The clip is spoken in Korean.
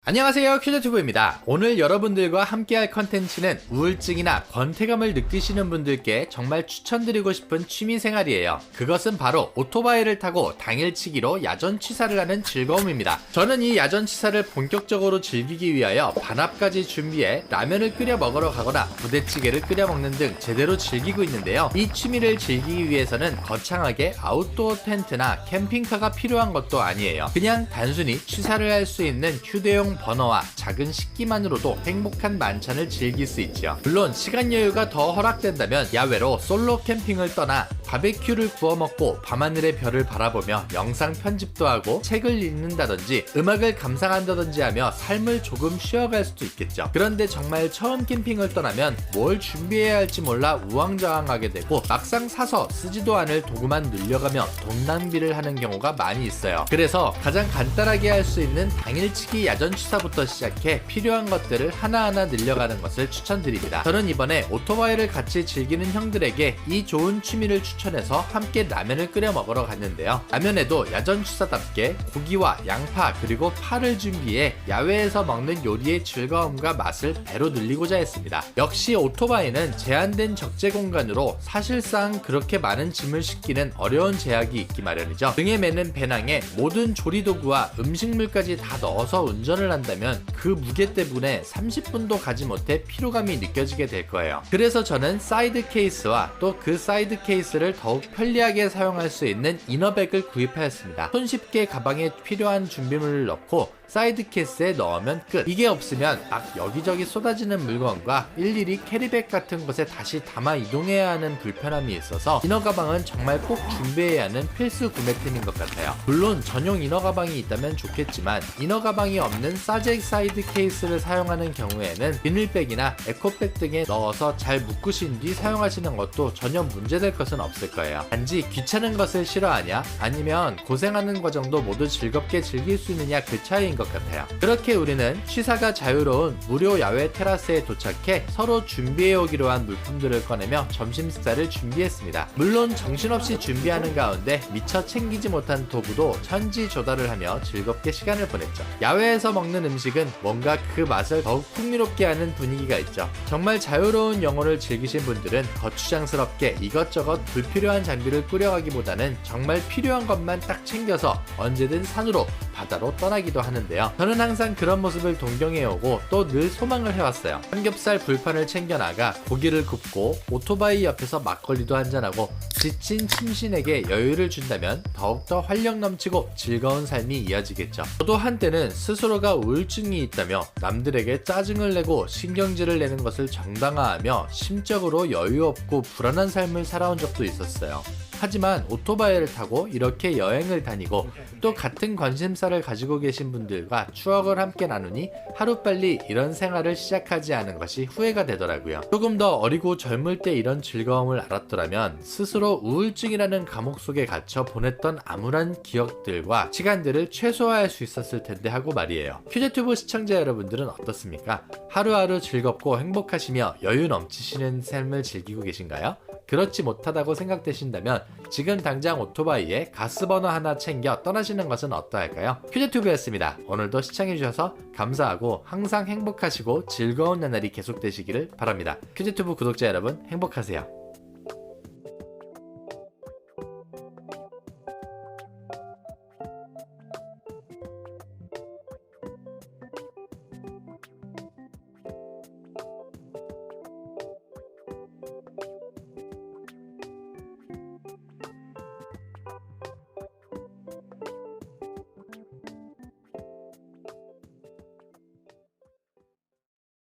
안녕하세요, 퀴즈튜브입니다. 오늘 여러분들과 함께할 컨텐츠는 우울증이나 권태감을 느끼시는 분들께 정말 추천드리고 싶은 취미생활이에요. 그것은 바로 오토바이를 타고 당일치기로 야전취사를 하는 즐거움입니다. 저는 이 야전취사를 본격적으로 즐기기 위하여 반합까지 준비해 라면을 끓여 먹으러 가거나 부대찌개를 끓여 먹는 등 제대로 즐기고 있는데요. 이 취미를 즐기기 위해서는 거창하게 아웃도어 텐트나 캠핑카가 필요한 것도 아니에요. 그냥 단순히 취사를 할 수 있는 휴대용 버너와 작은 식기만으로도 행복한 만찬을 즐길 수 있죠. 물론 시간 여유가 더 허락된다면 야외로 솔로 캠핑을 떠나 바베큐를 구워 먹고 밤하늘의 별을 바라보며 영상 편집도 하고 책을 읽는다든지 음악을 감상한다든지 하며 삶을 조금 쉬어갈 수도 있겠죠. 그런데 정말 처음 캠핑을 떠나면 뭘 준비해야 할지 몰라 우왕좌왕하게 되고 막상 사서 쓰지도 않을 도구만 늘려가며 돈 낭비를 하는 경우가 많이 있어요. 그래서 가장 간단하게 할 수 있는 당일치기 야전취사부터 시작해 필요한 것들을 하나하나 늘려가는 것을 추천드립니다. 저는 이번에 오토바이를 같이 즐기는 형들에게 이 좋은 취미를 추천해서 함께 라면을 끓여 먹으러 갔는데요. 라면에도 야전취사답게 고기와 양파 그리고 파를 준비해 야외에서 먹는 요리의 즐거움과 맛을 배로 늘리고자 했습니다. 역시 오토바이는 제한된 적재 공간으로 사실상 그렇게 많은 짐을 싣기는 어려운 제약이 있기 마련이죠. 등에 매는 배낭에 모든 조리도구와 음식물까지 다 넣어서 운전을 한다면 그 무게 때문에 30분도 가지 못해 피로감이 느껴지게 될 거예요. 그래서 저는 사이드 케이스와 또 그 사이드 케이스를 더욱 편리하게 사용할 수 있는 이너백을 구입하였습니다. 손쉽게 가방에 필요한 준비물을 넣고 사이드 케이스에 넣으면 끝. 이게 없으면 막 여기저기 쏟아지는 물건과 일일이 캐리백 같은 곳에 다시 담아 이동해야 하는 불편함이 있어서 이너 가방은 정말 꼭 준비해야 하는 필수 구매템인 것 같아요. 물론 전용 이너 가방이 있다면 좋겠지만 이너 가방이 없는 사제 사이드 케이스를 사용하는 경우에는 비닐백이나 에코백 등에 넣어서 잘 묶으신 뒤 사용하시는 것도 전혀 문제될 것은 없을 거예요. 단지 귀찮은 것을 싫어하냐 아니면 고생하는 과정도 모두 즐겁게 즐길 수 있느냐 그 차이인 것 같아요. 그렇게 우리는 취사가 자유로운 무료 야외 테라스에 도착해 서로 준비해오기로 한 물품들을 꺼내며 점심 식사를 준비했습니다. 물론 정신없이 준비하는 가운데 미처 챙기지 못한 도구도 천지 조달을 하며 즐겁게 시간을 보냈죠. 야외에서 먹는 음식은 뭔가 그 맛을 더욱 풍미롭게 하는 분위기가 있죠. 정말 자유로운 영혼을 즐기신 분들은 거추장스럽게 이것저것 불필요한 장비를 꾸려가기보다는 정말 필요한 것만 딱 챙겨서 언제든 산으로 바다로 떠나기도 하는데요. 저는 항상 그런 모습을 동경해오고 또 늘 소망을 해왔어요. 삼겹살 불판을 챙겨나가 고기를 굽고 오토바이 옆에서 막걸리도 한잔하고 지친 심신에게 여유를 준다면 더욱더 활력 넘치고 즐거운 삶이 이어지겠죠. 저도 한때는 스스로가 우울증이 있다며 남들에게 짜증을 내고 신경질을 내는 것을 정당화하며 심적으로 여유 없고 불안한 삶을 살아온 적도 있었어요. 하지만 오토바이를 타고 이렇게 여행을 다니고 또 같은 관심사를 가지고 계신 분들과 추억을 함께 나누니 하루빨리 이런 생활을 시작하지 않은 것이 후회가 되더라고요. 조금 더 어리고 젊을 때 이런 즐거움을 알았더라면 스스로 우울증이라는 감옥 속에 갇혀 보냈던 암울한 기억들과 시간들을 최소화할 수 있었을 텐데 하고 말이에요. 퀴즈튜브 시청자 여러분들은 어떻습니까? 하루하루 즐겁고 행복하시며 여유 넘치시는 삶을 즐기고 계신가요? 그렇지 못하다고 생각되신다면 지금 당장 오토바이에 가스버너 하나 챙겨 떠나시는 것은 어떠할까요? 퀴즈튜브였습니다. 오늘도 시청해주셔서 감사하고 항상 행복하시고 즐거운 나날이 계속되시기를 바랍니다. 퀴즈튜브 구독자 여러분 행복하세요.